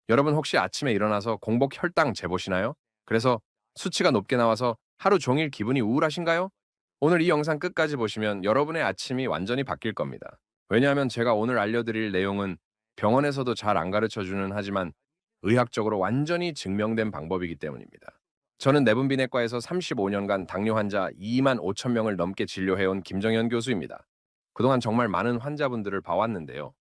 여러분 혹시 아침에 일어나서 공복 혈당 재보시나요? 그래서 수치가 높게 나와서 하루 종일 기분이 우울하신가요? 오늘 이 영상 끝까지 보시면 여러분의 아침이 완전히 바뀔 겁니다. 왜냐하면 제가 오늘 알려드릴 내용은 병원에서도 잘 안 가르쳐주는 하지만 의학적으로 완전히 증명된 방법이기 때문입니다. 저는 내분비내과에서 35년간 당뇨 환자 2만 5천 명을 넘게 진료해온 김정현 교수입니다. 그동안 정말 많은 환자분들을 봐왔는데요.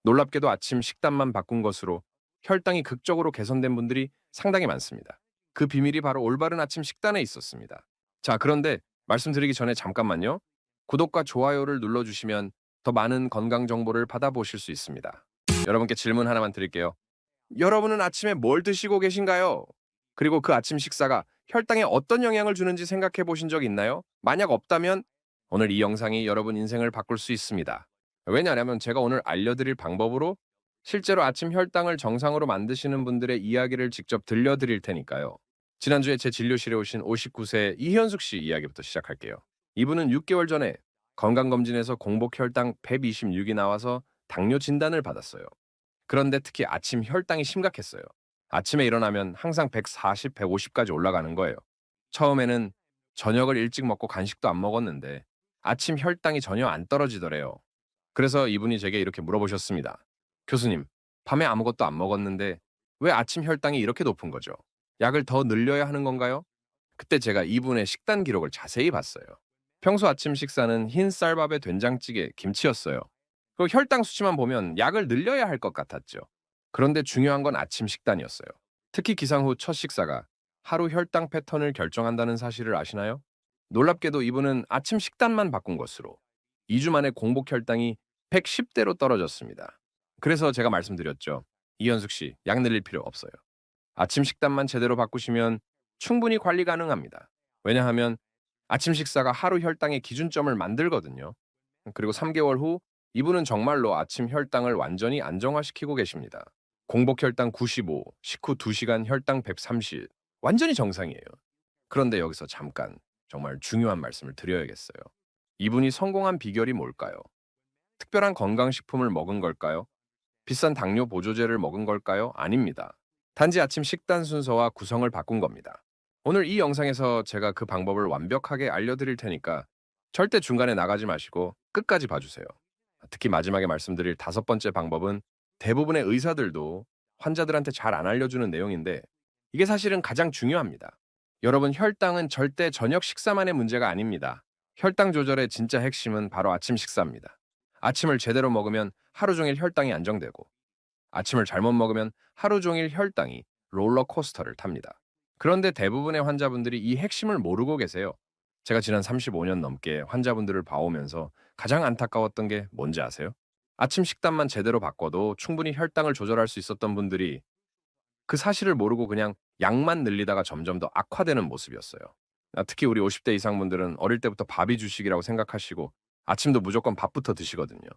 놀랍게도 아침 식단만 바꾼 것으로 혈당이 극적으로 개선된 분들이 상당히 많습니다. 그 비밀이 바로 올바른 아침 식단에 있었습니다. 자, 그런데 말씀드리기 전에 잠깐만요. 구독과 좋아요를 눌러주시면 더 많은 건강 정보를 받아보실 수 있습니다. 여러분께 질문 하나만 드릴게요. 여러분은 아침에 뭘 드시고 계신가요? 그리고 그 아침 식사가 혈당에 어떤 영향을 주는지 생각해 보신 적 있나요? 만약 없다면 오늘 이 영상이 여러분 인생을 바꿀 수 있습니다. 왜냐하면 제가 오늘 알려드릴 방법으로 실제로 아침 혈당을 정상으로 만드시는 분들의 이야기를 직접 들려드릴 테니까요. 지난주에 제 진료실에 오신 59세 이현숙 씨 이야기부터 시작할게요. 이분은 6개월 전에 건강검진에서 공복 혈당 126이 나와서 당뇨 진단을 받았어요. 그런데 특히 아침 혈당이 심각했어요. 아침에 일어나면 항상 140, 150까지 올라가는 거예요. 처음에는 저녁을 일찍 먹고 간식도 안 먹었는데 아침 혈당이 전혀 안 떨어지더래요. 그래서 이분이 제게 이렇게 물어보셨습니다. 교수님, 밤에 아무것도 안 먹었는데 왜 아침 혈당이 이렇게 높은 거죠? 약을 더 늘려야 하는 건가요? 그때 제가 이분의 식단 기록을 자세히 봤어요. 평소 아침 식사는 흰 쌀밥에 된장찌개, 김치였어요. 그 혈당 수치만 보면 약을 늘려야 할 것 같았죠. 그런데 중요한 건 아침 식단이었어요. 특히 기상 후 첫 식사가 하루 혈당 패턴을 결정한다는 사실을 아시나요? 놀랍게도 이분은 아침 식단만 바꾼 것으로 2주 만에 공복 혈당이 110대로 떨어졌습니다. 그래서 제가 말씀드렸죠. 이현숙 씨, 약 늘릴 필요 없어요. 아침 식단만 제대로 바꾸시면 충분히 관리 가능합니다. 왜냐하면 아침 식사가 하루 혈당의 기준점을 만들거든요. 그리고 3개월 후 이분은 정말로 아침 혈당을 완전히 안정화시키고 계십니다. 공복 혈당 95, 식후 2시간 혈당 130. 완전히 정상이에요. 그런데 여기서 잠깐 정말 중요한 말씀을 드려야겠어요. 이분이 성공한 비결이 뭘까요? 특별한 건강식품을 먹은 걸까요? 비싼 당뇨 보조제를 먹은 걸까요? 아닙니다. 단지 아침 식단 순서와 구성을 바꾼 겁니다. 오늘 이 영상에서 제가 그 방법을 완벽하게 알려드릴 테니까 절대 중간에 나가지 마시고 끝까지 봐주세요. 특히 마지막에 말씀드릴 5번째 방법은 대부분의 의사들도 환자들한테 잘 안 알려주는 내용인데 이게 사실은 가장 중요합니다. 여러분, 혈당은 절대 저녁 식사만의 문제가 아닙니다. 혈당 조절의 진짜 핵심은 바로 아침 식사입니다. 아침을 제대로 먹으면 하루 종일 혈당이 안정되고 아침을 잘못 먹으면 하루 종일 혈당이 롤러코스터를 탑니다. 그런데 대부분의 환자분들이 이 핵심을 모르고 계세요. 제가 지난 35년 넘게 환자분들을 봐오면서 가장 안타까웠던 게 뭔지 아세요? 아침 식단만 제대로 바꿔도 충분히 혈당을 조절할 수 있었던 분들이 그 사실을 모르고 그냥 약만 늘리다가 점점 더 악화되는 모습이었어요. 특히 우리 50대 이상 분들은 어릴 때부터 밥이 주식이라고 생각하시고 아침도 무조건 밥부터 드시거든요.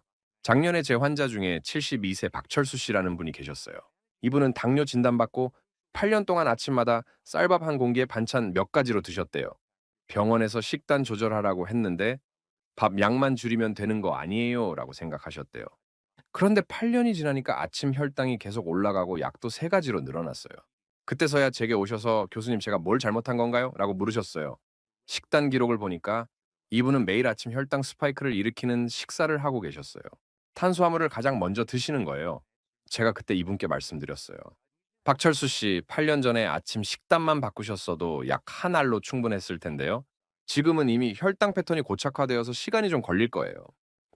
작년에 제 환자 중에 72세 박철수 씨라는 분이 계셨어요. 이분은 당뇨 진단받고 8년 동안 아침마다 쌀밥 한 공기에 반찬 몇 가지로 드셨대요. 병원에서 식단 조절하라고 했는데 밥 양만 줄이면 되는 거 아니에요 라고 생각하셨대요. 그런데 8년이 지나니까 아침 혈당이 계속 올라가고 약도 3가지로 늘어났어요. 그때서야 제게 오셔서 교수님 제가 뭘 잘못한 건가요? 라고 물으셨어요. 식단 기록을 보니까 이분은 매일 아침 혈당 스파이크를 일으키는 식사를 하고 계셨어요. 탄수화물을 가장 먼저 드시는 거예요. 제가 그때 이분께 말씀드렸어요. 박철수 씨, 8년 전에 아침 식단만 바꾸셨어도 약 한 알로 충분했을 텐데요. 지금은 이미 혈당 패턴이 고착화되어서 시간이 좀 걸릴 거예요.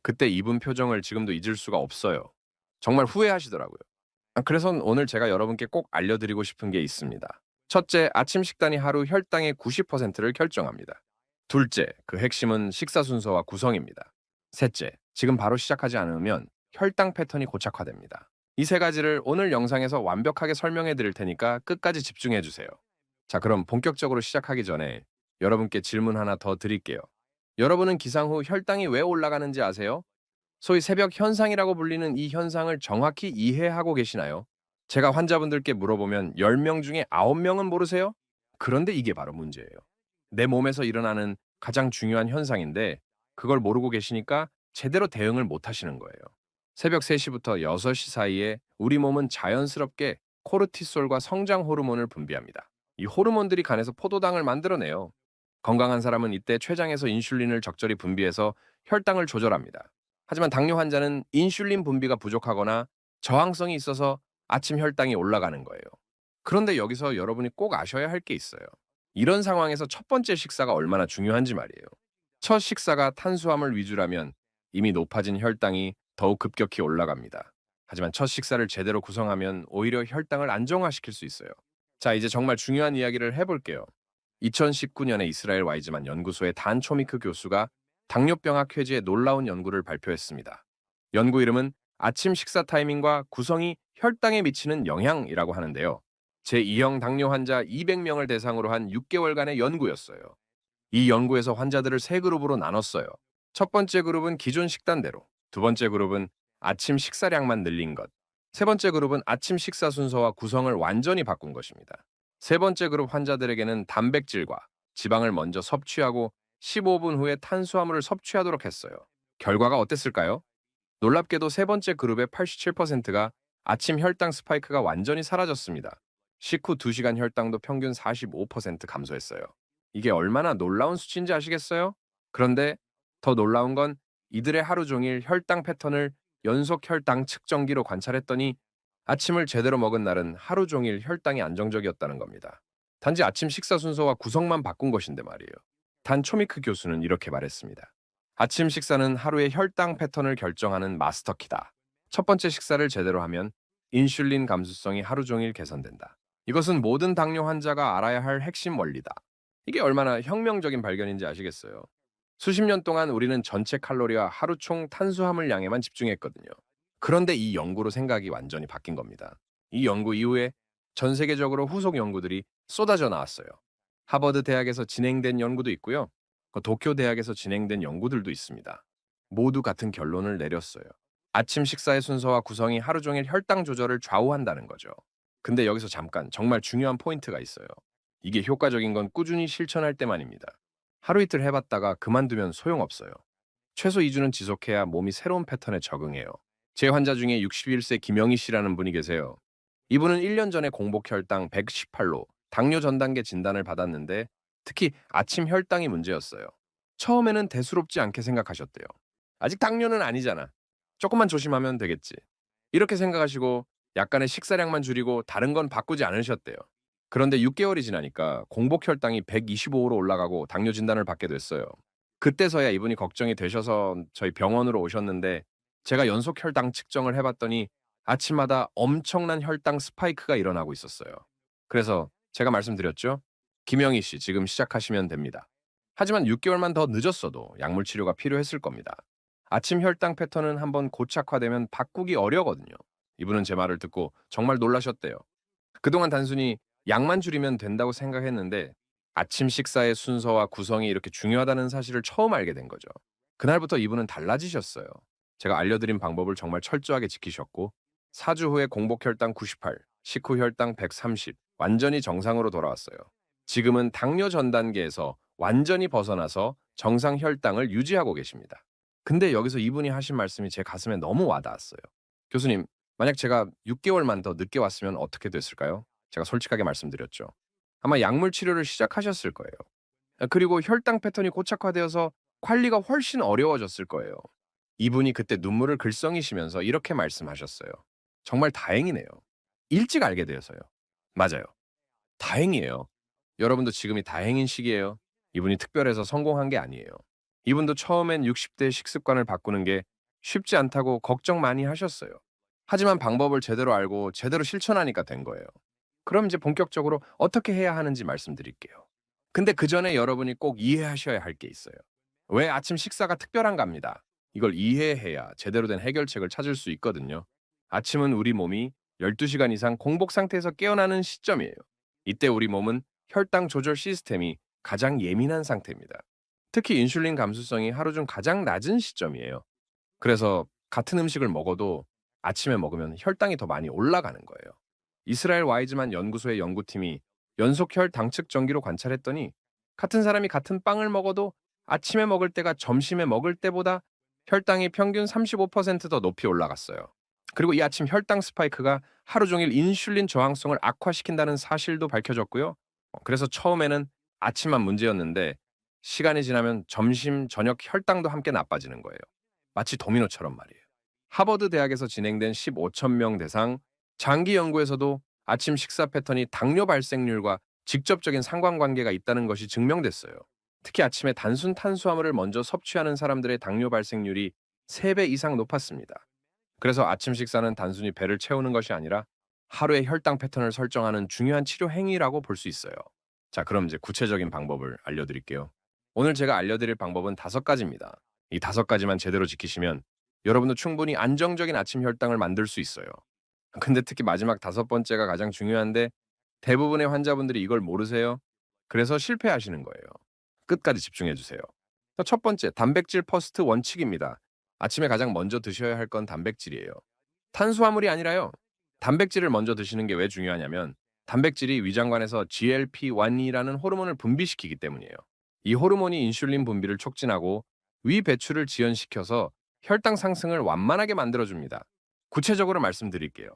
그때 이분 표정을 지금도 잊을 수가 없어요. 정말 후회하시더라고요. 그래서 오늘 제가 여러분께 꼭 알려드리고 싶은 게 있습니다. 첫째, 아침 식단이 하루 혈당의 90%를 결정합니다. 둘째, 그 핵심은 식사 순서와 구성입니다. 셋째, 지금 바로 시작하지 않으면 혈당 패턴이 고착화됩니다. 이 3가지를 오늘 영상에서 완벽하게 설명해 드릴 테니까 끝까지 집중해 주세요. 자, 그럼 본격적으로 시작하기 전에 여러분께 질문 하나 더 드릴게요. 여러분은 기상 후 혈당이 왜 올라가는지 아세요? 소위 새벽 현상이라고 불리는 이 현상을 정확히 이해하고 계시나요? 제가 환자분들께 물어보면 10명 중에 9명은 모르세요? 그런데 이게 바로 문제예요. 내 몸에서 일어나는 가장 중요한 현상인데 그걸 모르고 계시니까 제대로 대응을 못 하시는 거예요. 새벽 3시부터 6시 사이에 우리 몸은 자연스럽게 코르티솔과 성장 호르몬을 분비합니다. 이 호르몬들이 간에서 포도당을 만들어내요. 건강한 사람은 이때 췌장에서 인슐린을 적절히 분비해서 혈당을 조절합니다. 하지만 당뇨 환자는 인슐린 분비가 부족하거나 저항성이 있어서 아침 혈당이 올라가는 거예요. 그런데 여기서 여러분이 꼭 아셔야 할 게 있어요. 이런 상황에서 첫 번째 식사가 얼마나 중요한지 말이에요. 첫 식사가 탄수화물 위주라면 이미 높아진 혈당이 더욱 급격히 올라갑니다. 하지만 첫 식사를 제대로 구성하면 오히려 혈당을 안정화시킬 수 있어요. 자, 이제 정말 중요한 이야기를 해볼게요. 2019년에 이스라엘 와이즈만 연구소의 단 초미크 교수가 당뇨병학 회지에 놀라운 연구를 발표했습니다. 연구 이름은 아침 식사 타이밍과 구성이 혈당에 미치는 영향이라고 하는데요. 제2형 당뇨 환자 200명을 대상으로 한 6개월간의 연구였어요. 이 연구에서 환자들을 세 그룹으로 나눴어요. 첫 번째 그룹은 기존 식단대로, 두 번째 그룹은 아침 식사량만 늘린 것, 세 번째 그룹은 아침 식사 순서와 구성을 완전히 바꾼 것입니다. 세 번째 그룹 환자들에게는 단백질과 지방을 먼저 섭취하고 15분 후에 탄수화물을 섭취하도록 했어요. 결과가 어땠을까요? 놀랍게도 세 번째 그룹의 87%가 아침 혈당 스파이크가 완전히 사라졌습니다. 식후 2시간 혈당도 평균 45% 감소했어요. 이게 얼마나 놀라운 수치인지 아시겠어요? 그런데 더 놀라운 건 이들의 하루 종일 혈당 패턴을 연속 혈당 측정기로 관찰했더니 아침을 제대로 먹은 날은 하루 종일 혈당이 안정적이었다는 겁니다. 단지 아침 식사 순서와 구성만 바꾼 것인데 말이에요. 단 초미크 교수는 이렇게 말했습니다. 아침 식사는 하루의 혈당 패턴을 결정하는 마스터키다. 첫 번째 식사를 제대로 하면 인슐린 감수성이 하루 종일 개선된다. 이것은 모든 당뇨 환자가 알아야 할 핵심 원리다. 이게 얼마나 혁명적인 발견인지 아시겠어요? 수십 년 동안 우리는 전체 칼로리와 하루 총 탄수화물 양에만 집중했거든요. 그런데 이 연구로 생각이 완전히 바뀐 겁니다. 이 연구 이후에 전 세계적으로 후속 연구들이 쏟아져 나왔어요. 하버드 대학에서 진행된 연구도 있고요. 도쿄 대학에서 진행된 연구들도 있습니다. 모두 같은 결론을 내렸어요. 아침 식사의 순서와 구성이 하루 종일 혈당 조절을 좌우한다는 거죠. 근데 여기서 잠깐 정말 중요한 포인트가 있어요. 이게 효과적인 건 꾸준히 실천할 때만입니다. 하루 이틀 해봤다가 그만두면 소용없어요. 최소 2주는 지속해야 몸이 새로운 패턴에 적응해요. 제 환자 중에 61세 김영희 씨라는 분이 계세요. 이분은 1년 전에 공복 혈당 118로 당뇨 전 단계 진단을 받았는데 특히 아침 혈당이 문제였어요. 처음에는 대수롭지 않게 생각하셨대요. 아직 당뇨는 아니잖아. 조금만 조심하면 되겠지. 이렇게 생각하시고 약간의 식사량만 줄이고 다른 건 바꾸지 않으셨대요. 그런데 6개월이 지나니까 공복 혈당이 125로 올라가고 당뇨 진단을 받게 됐어요. 그때서야 이분이 걱정이 되셔서 저희 병원으로 오셨는데 제가 연속 혈당 측정을 해봤더니 아침마다 엄청난 혈당 스파이크가 일어나고 있었어요. 그래서 제가 말씀드렸죠. 김영희 씨 지금 시작하시면 됩니다. 하지만 6개월만 더 늦었어도 약물 치료가 필요했을 겁니다. 아침 혈당 패턴은 한번 고착화되면 바꾸기 어려거든요. 이분은 제 말을 듣고 정말 놀라셨대요. 그동안 단순히 양만 줄이면 된다고 생각했는데 아침 식사의 순서와 구성이 이렇게 중요하다는 사실을 처음 알게 된 거죠. 그날부터 이분은 달라지셨어요. 제가 알려드린 방법을 정말 철저하게 지키셨고 4주 후에 공복 혈당 98, 식후 혈당 130, 완전히 정상으로 돌아왔어요. 지금은 당뇨 전 단계에서 완전히 벗어나서 정상 혈당을 유지하고 계십니다. 근데 여기서 이분이 하신 말씀이 제 가슴에 너무 와닿았어요. 교수님, 만약 제가 6개월만 더 늦게 왔으면 어떻게 됐을까요? 제가 솔직하게 말씀드렸죠. 아마 약물 치료를 시작하셨을 거예요. 그리고 혈당 패턴이 고착화되어서 관리가 훨씬 어려워졌을 거예요. 이분이 그때 눈물을 글썽이시면서 이렇게 말씀하셨어요. 정말 다행이네요. 일찍 알게 되어서요. 맞아요. 다행이에요. 여러분도 지금이 다행인 시기예요. 이분이 특별해서 성공한 게 아니에요. 이분도 처음엔 60대 식습관을 바꾸는 게 쉽지 않다고 걱정 많이 하셨어요. 하지만 방법을 제대로 알고 제대로 실천하니까 된 거예요. 그럼 이제 본격적으로 어떻게 해야 하는지 말씀드릴게요. 근데 그 전에 여러분이 꼭 이해하셔야 할 게 있어요. 왜 아침 식사가 특별한갑니다. 이걸 이해해야 제대로 된 해결책을 찾을 수 있거든요. 아침은 우리 몸이 12시간 이상 공복 상태에서 깨어나는 시점이에요. 이때 우리 몸은 혈당 조절 시스템이 가장 예민한 상태입니다. 특히 인슐린 감수성이 하루 중 가장 낮은 시점이에요. 그래서 같은 음식을 먹어도 아침에 먹으면 혈당이 더 많이 올라가는 거예요. 이스라엘 와이즈만 연구소의 연구팀이 연속 혈당 측정기로 관찰했더니 같은 사람이 같은 빵을 먹어도 아침에 먹을 때가 점심에 먹을 때보다 혈당이 평균 35%더 높이 올라갔어요. 그리고 이 아침 혈당 스파이크가 하루 종일 인슐린 저항성을 악화시킨다는 사실도 밝혀졌고요. 그래서 처음에는 아침만 문제였는데 시간이 지나면 점심, 저녁 혈당도 함께 나빠지는 거예요. 마치 도미노처럼 말이에요. 하버드 대학에서 진행된 15천 명 대상 장기 연구에서도 아침 식사 패턴이 당뇨 발생률과 직접적인 상관관계가 있다는 것이 증명됐어요. 특히 아침에 단순 탄수화물을 먼저 섭취하는 사람들의 당뇨 발생률이 3배 이상 높았습니다. 그래서 아침 식사는 단순히 배를 채우는 것이 아니라 하루의 혈당 패턴을 설정하는 중요한 치료 행위라고 볼 수 있어요. 자, 그럼 이제 구체적인 방법을 알려드릴게요. 오늘 제가 알려드릴 방법은 5가지입니다. 이 5가지만 제대로 지키시면 여러분도 충분히 안정적인 아침 혈당을 만들 수 있어요. 근데 특히 마지막 5번째가 가장 중요한데 대부분의 환자분들이 이걸 모르세요. 그래서 실패하시는 거예요. 끝까지 집중해 주세요. 첫 번째, 단백질 퍼스트 원칙입니다. 아침에 가장 먼저 드셔야 할 건 단백질이에요. 탄수화물이 아니라요. 단백질을 먼저 드시는 게 왜 중요하냐면 단백질이 위장관에서 GLP-1이라는 호르몬을 분비시키기 때문이에요. 이 호르몬이 인슐린 분비를 촉진하고 위 배출을 지연시켜서 혈당 상승을 완만하게 만들어줍니다. 구체적으로 말씀드릴게요.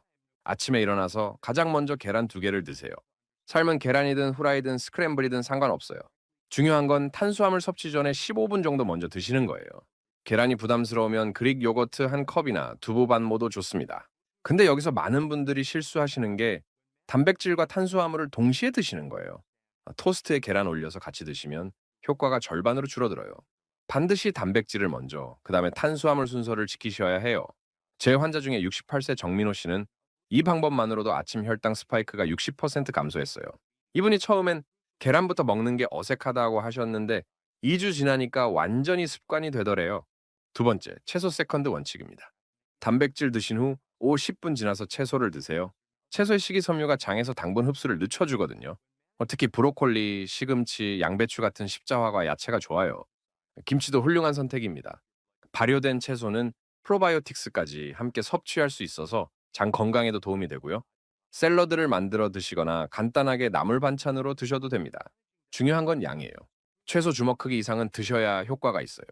아침에 일어나서 가장 먼저 계란 2개를 드세요. 삶은 계란이든 후라이든 스크램블이든 상관없어요. 중요한 건 탄수화물 섭취 전에 15분 정도 먼저 드시는 거예요. 계란이 부담스러우면 그릭 요거트 한 컵이나 두부 반모도 좋습니다. 근데 여기서 많은 분들이 실수하시는 게 단백질과 탄수화물을 동시에 드시는 거예요. 토스트에 계란 올려서 같이 드시면 효과가 절반으로 줄어들어요. 반드시 단백질을 먼저, 그 다음에 탄수화물 순서를 지키셔야 해요. 제 환자 중에 68세 정민호 씨는 이 방법만으로도 아침 혈당 스파이크가 60% 감소했어요. 이분이 처음엔 계란부터 먹는 게 어색하다고 하셨는데 2주 지나니까 완전히 습관이 되더래요. 두 번째, 채소 세컨드 원칙입니다. 단백질 드신 후 10분 지나서 채소를 드세요. 채소의 식이섬유가 장에서 당분 흡수를 늦춰주거든요. 특히 브로콜리, 시금치, 양배추 같은 십자화과 야채가 좋아요. 김치도 훌륭한 선택입니다. 발효된 채소는 프로바이오틱스까지 함께 섭취할 수 있어서 장 건강에도 도움이 되고요. 샐러드를 만들어 드시거나 간단하게 나물 반찬으로 드셔도 됩니다. 중요한 건 양이에요. 최소 주먹 크기 이상은 드셔야 효과가 있어요.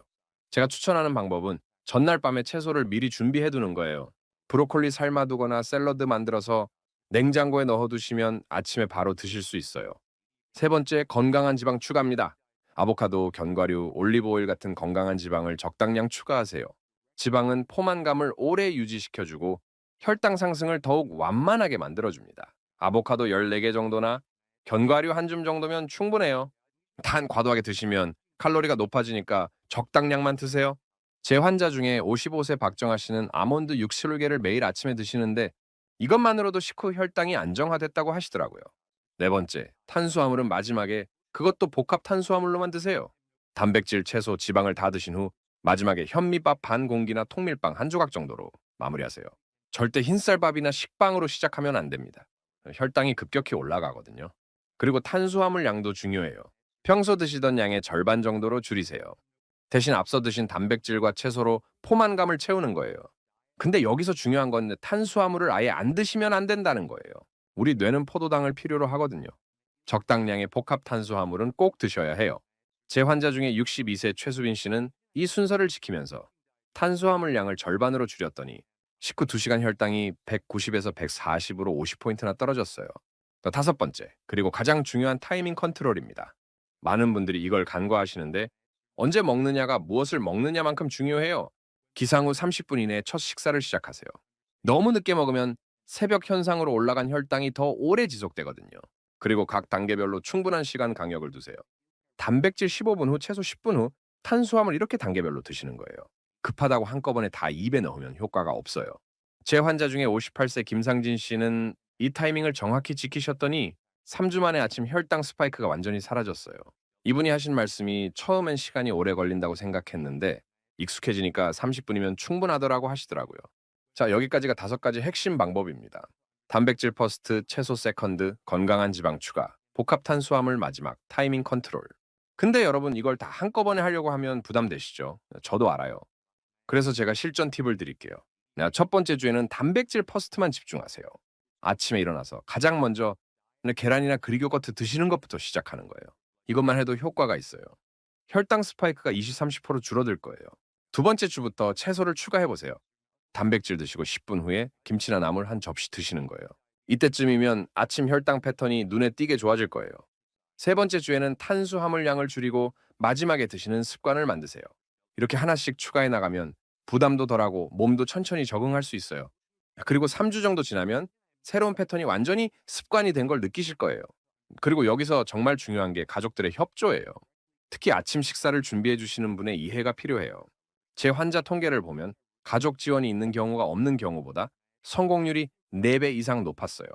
제가 추천하는 방법은 전날 밤에 채소를 미리 준비해 두는 거예요. 브로콜리 삶아두거나 샐러드 만들어서 냉장고에 넣어두시면 아침에 바로 드실 수 있어요. 세 번째, 건강한 지방 추가입니다. 아보카도, 견과류, 올리브 오일 같은 건강한 지방을 적당량 추가하세요. 지방은 포만감을 오래 유지시켜주고 혈당 상승을 더욱 완만하게 만들어줍니다. 아보카도 14개 정도나 견과류 한 줌 정도면 충분해요. 단 과도하게 드시면 칼로리가 높아지니까 적당량만 드세요. 제 환자 중에 55세 박정아 씨는 아몬드 6개를 매일 아침에 드시는데 이것만으로도 식후 혈당이 안정화됐다고 하시더라고요. 네 번째, 탄수화물은 마지막에 그것도 복합 탄수화물로만 드세요. 단백질, 채소, 지방을 다 드신 후 마지막에 현미밥 반 공기나 통밀빵 한 조각 정도로 마무리하세요. 절대 흰쌀밥이나 식빵으로 시작하면 안 됩니다. 혈당이 급격히 올라가거든요. 그리고 탄수화물 양도 중요해요. 평소 드시던 양의 절반 정도로 줄이세요. 대신 앞서 드신 단백질과 채소로 포만감을 채우는 거예요. 근데 여기서 중요한 건 탄수화물을 아예 안 드시면 안 된다는 거예요. 우리 뇌는 포도당을 필요로 하거든요. 적당량의 복합 탄수화물은 꼭 드셔야 해요. 제 환자 중에 62세 최수빈 씨는 이 순서를 지키면서 탄수화물 양을 절반으로 줄였더니 식후 2시간 혈당이 190에서 140으로 50포인트나 떨어졌어요. 또 다섯 번째, 그리고 가장 중요한 타이밍 컨트롤입니다. 많은 분들이 이걸 간과하시는데 언제 먹느냐가 무엇을 먹느냐만큼 중요해요. 기상 후 30분 이내에 첫 식사를 시작하세요. 너무 늦게 먹으면 새벽 현상으로 올라간 혈당이 더 오래 지속되거든요. 그리고 각 단계별로 충분한 시간 간격을 두세요. 단백질 15분 후, 채소 10분 후, 탄수화물 이렇게 단계별로 드시는 거예요. 급하다고 한꺼번에 다 입에 넣으면 효과가 없어요. 제 환자 중에 58세 김상진 씨는 이 타이밍을 정확히 지키셨더니 3주 만에 아침 혈당 스파이크가 완전히 사라졌어요. 이분이 하신 말씀이 처음엔 시간이 오래 걸린다고 생각했는데 익숙해지니까 30분이면 충분하더라고 하시더라고요. 자, 여기까지가 5가지 핵심 방법입니다. 단백질 퍼스트, 채소 세컨드, 건강한 지방 추가, 복합 탄수화물 마지막, 타이밍 컨트롤. 근데 여러분 이걸 다 한꺼번에 하려고 하면 부담되시죠? 저도 알아요. 그래서 제가 실전 팁을 드릴게요. 첫 번째 주에는 단백질 퍼스트만 집중하세요. 아침에 일어나서 가장 먼저 계란이나 그릭 요거트 드시는 것부터 시작하는 거예요. 이것만 해도 효과가 있어요. 혈당 스파이크가 20-30% 줄어들 거예요. 두 번째 주부터 채소를 추가해 보세요. 단백질 드시고 10분 후에 김치나 나물 한 접시 드시는 거예요. 이때쯤이면 아침 혈당 패턴이 눈에 띄게 좋아질 거예요. 세 번째 주에는 탄수화물량을 줄이고 마지막에 드시는 습관을 만드세요. 이렇게 하나씩 추가해 나가면 부담도 덜하고 몸도 천천히 적응할 수 있어요. 그리고 3주 정도 지나면 새로운 패턴이 완전히 습관이 된 걸 느끼실 거예요. 그리고 여기서 정말 중요한 게 가족들의 협조예요. 특히 아침 식사를 준비해 주시는 분의 이해가 필요해요. 제 환자 통계를 보면 가족 지원이 있는 경우가 없는 경우보다 성공률이 4배 이상 높았어요.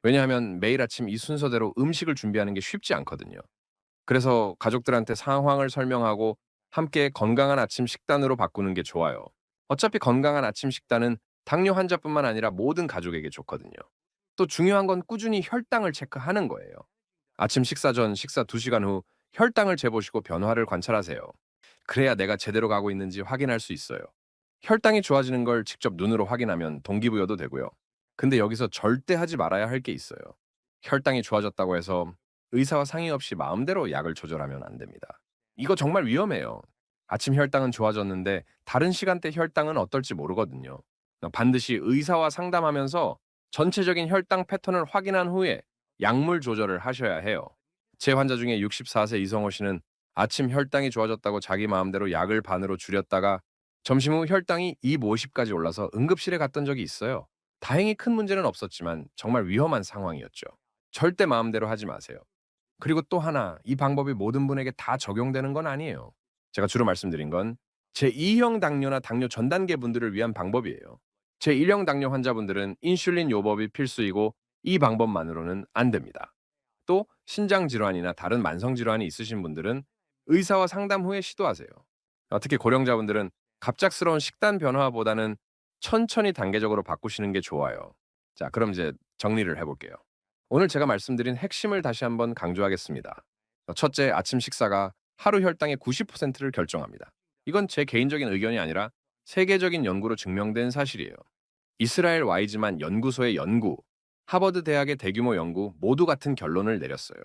왜냐하면 매일 아침 이 순서대로 음식을 준비하는 게 쉽지 않거든요. 그래서 가족들한테 상황을 설명하고 함께 건강한 아침 식단으로 바꾸는 게 좋아요. 어차피 건강한 아침 식단은 당뇨 환자뿐만 아니라 모든 가족에게 좋거든요. 또 중요한 건 꾸준히 혈당을 체크하는 거예요. 아침 식사 전 식사 2시간 후 혈당을 재보시고 변화를 관찰하세요. 그래야 내가 제대로 가고 있는지 확인할 수 있어요. 혈당이 좋아지는 걸 직접 눈으로 확인하면 동기부여도 되고요. 근데 여기서 절대 하지 말아야 할 게 있어요. 혈당이 좋아졌다고 해서 의사와 상의 없이 마음대로 약을 조절하면 안 됩니다. 이거 정말 위험해요. 아침 혈당은 좋아졌는데 다른 시간대 혈당은 어떨지 모르거든요. 반드시 의사와 상담하면서 전체적인 혈당 패턴을 확인한 후에 약물 조절을 하셔야 해요. 제 환자 중에 64세 이성호 씨는 아침 혈당이 좋아졌다고 자기 마음대로 약을 반으로 줄였다가 점심 후 혈당이 250까지 올라서 응급실에 갔던 적이 있어요. 다행히 큰 문제는 없었지만 정말 위험한 상황이었죠. 절대 마음대로 하지 마세요. 그리고 또 하나, 이 방법이 모든 분에게 다 적용되는 건 아니에요. 제가 주로 말씀드린 건 제2형 당뇨나 당뇨 전 단계 분들을 위한 방법이에요. 제1형 당뇨 환자분들은 인슐린 요법이 필수이고 이 방법만으로는 안 됩니다. 또 신장 질환이나 다른 만성 질환이 있으신 분들은 의사와 상담 후에 시도하세요. 특히 고령자분들은 갑작스러운 식단 변화보다는 천천히 단계적으로 바꾸시는 게 좋아요. 자, 그럼 이제 정리를 해볼게요. 오늘 제가 말씀드린 핵심을 다시 한번 강조하겠습니다. 첫째, 아침 식사가 하루 혈당의 90%를 결정합니다. 이건 제 개인적인 의견이 아니라 세계적인 연구로 증명된 사실이에요. 이스라엘 와이즈만 연구소의 연구, 하버드 대학의 대규모 연구 모두 같은 결론을 내렸어요.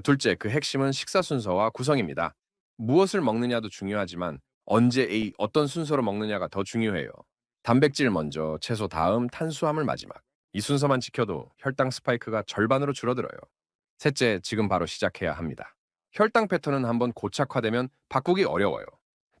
둘째, 그 핵심은 식사 순서와 구성입니다. 무엇을 먹느냐도 중요하지만 언제 어떤 순서로 먹느냐가 더 중요해요. 단백질 먼저, 채소 다음, 탄수화물 마지막. 이 순서만 지켜도 혈당 스파이크가 절반으로 줄어들어요. 셋째, 지금 바로 시작해야 합니다. 혈당 패턴은 한번 고착화되면 바꾸기 어려워요.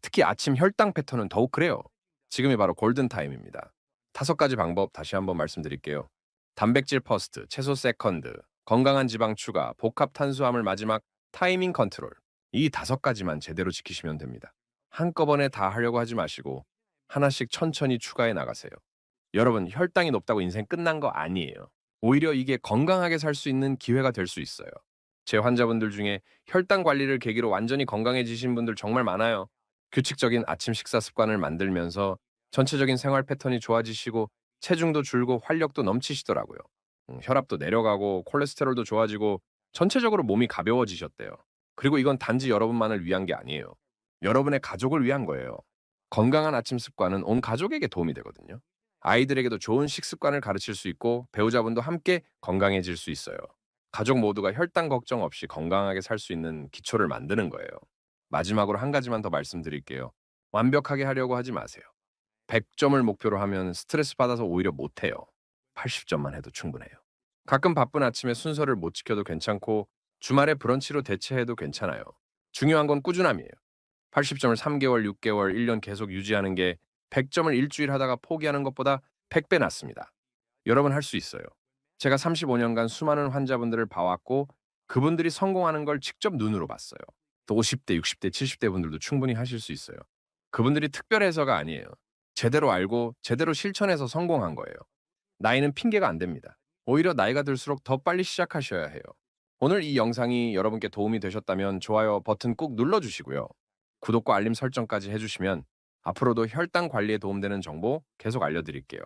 특히 아침 혈당 패턴은 더욱 그래요. 지금이 바로 골든타임입니다. 5가지 방법 다시 한번 말씀드릴게요. 단백질 퍼스트, 채소 세컨드, 건강한 지방 추가, 복합 탄수화물 마지막, 타이밍 컨트롤. 이 5가지만 제대로 지키시면 됩니다. 한꺼번에 다 하려고 하지 마시고 하나씩 천천히 추가해 나가세요. 여러분, 혈당이 높다고 인생 끝난 거 아니에요. 오히려 이게 건강하게 살 수 있는 기회가 될 수 있어요. 제 환자분들 중에 혈당 관리를 계기로 완전히 건강해지신 분들 정말 많아요. 규칙적인 아침 식사 습관을 만들면서 전체적인 생활 패턴이 좋아지시고 체중도 줄고 활력도 넘치시더라고요. 혈압도 내려가고 콜레스테롤도 좋아지고 전체적으로 몸이 가벼워지셨대요. 그리고 이건 단지 여러분만을 위한 게 아니에요. 여러분의 가족을 위한 거예요. 건강한 아침 습관은 온 가족에게 도움이 되거든요. 아이들에게도 좋은 식습관을 가르칠 수 있고 배우자분도 함께 건강해질 수 있어요. 가족 모두가 혈당 걱정 없이 건강하게 살 수 있는 기초를 만드는 거예요. 마지막으로 한 가지만 더 말씀드릴게요. 완벽하게 하려고 하지 마세요. 100점을 목표로 하면 스트레스 받아서 오히려 못해요. 80점만 해도 충분해요. 가끔 바쁜 아침에 순서를 못 지켜도 괜찮고 주말에 브런치로 대체해도 괜찮아요. 중요한 건 꾸준함이에요. 80점을 3개월, 6개월, 1년 계속 유지하는 게 100점을 일주일 하다가 포기하는 것보다 100배 낫습니다. 여러분 할 수 있어요. 제가 35년간 수많은 환자분들을 봐왔고 그분들이 성공하는 걸 직접 눈으로 봤어요. 또 50대, 60대, 70대 분들도 충분히 하실 수 있어요. 그분들이 특별해서가 아니에요. 제대로 알고 제대로 실천해서 성공한 거예요. 나이는 핑계가 안 됩니다. 오히려 나이가 들수록 더 빨리 시작하셔야 해요. 오늘 이 영상이 여러분께 도움이 되셨다면 좋아요 버튼 꾹 눌러주시고요. 구독과 알림 설정까지 해주시면 앞으로도 혈당 관리에 도움되는 정보 계속 알려드릴게요.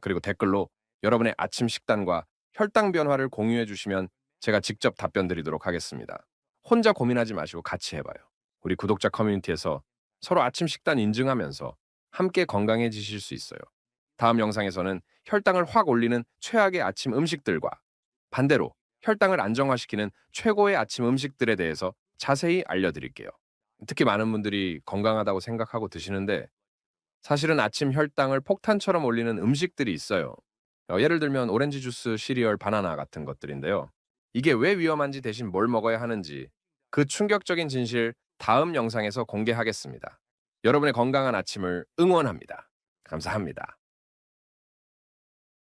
그리고 댓글로 여러분의 아침 식단과 혈당 변화를 공유해 주시면 제가 직접 답변 드리도록 하겠습니다. 혼자 고민하지 마시고 같이 해봐요. 우리 구독자 커뮤니티에서 서로 아침 식단 인증하면서 함께 건강해지실 수 있어요. 다음 영상에서는 혈당을 확 올리는 최악의 아침 음식들과 반대로 혈당을 안정화시키는 최고의 아침 음식들에 대해서 자세히 알려드릴게요. 특히 많은 분들이 건강하다고 생각하고 드시는데 사실은 아침 혈당을 폭탄처럼 올리는 음식들이 있어요. 예를 들면 오렌지 주스, 시리얼, 바나나 같은 것들인데요. 이게 왜 위험한지 대신 뭘 먹어야 하는지 그 충격적인 진실 다음 영상에서 공개하겠습니다. 여러분의 건강한 아침을 응원합니다. 감사합니다.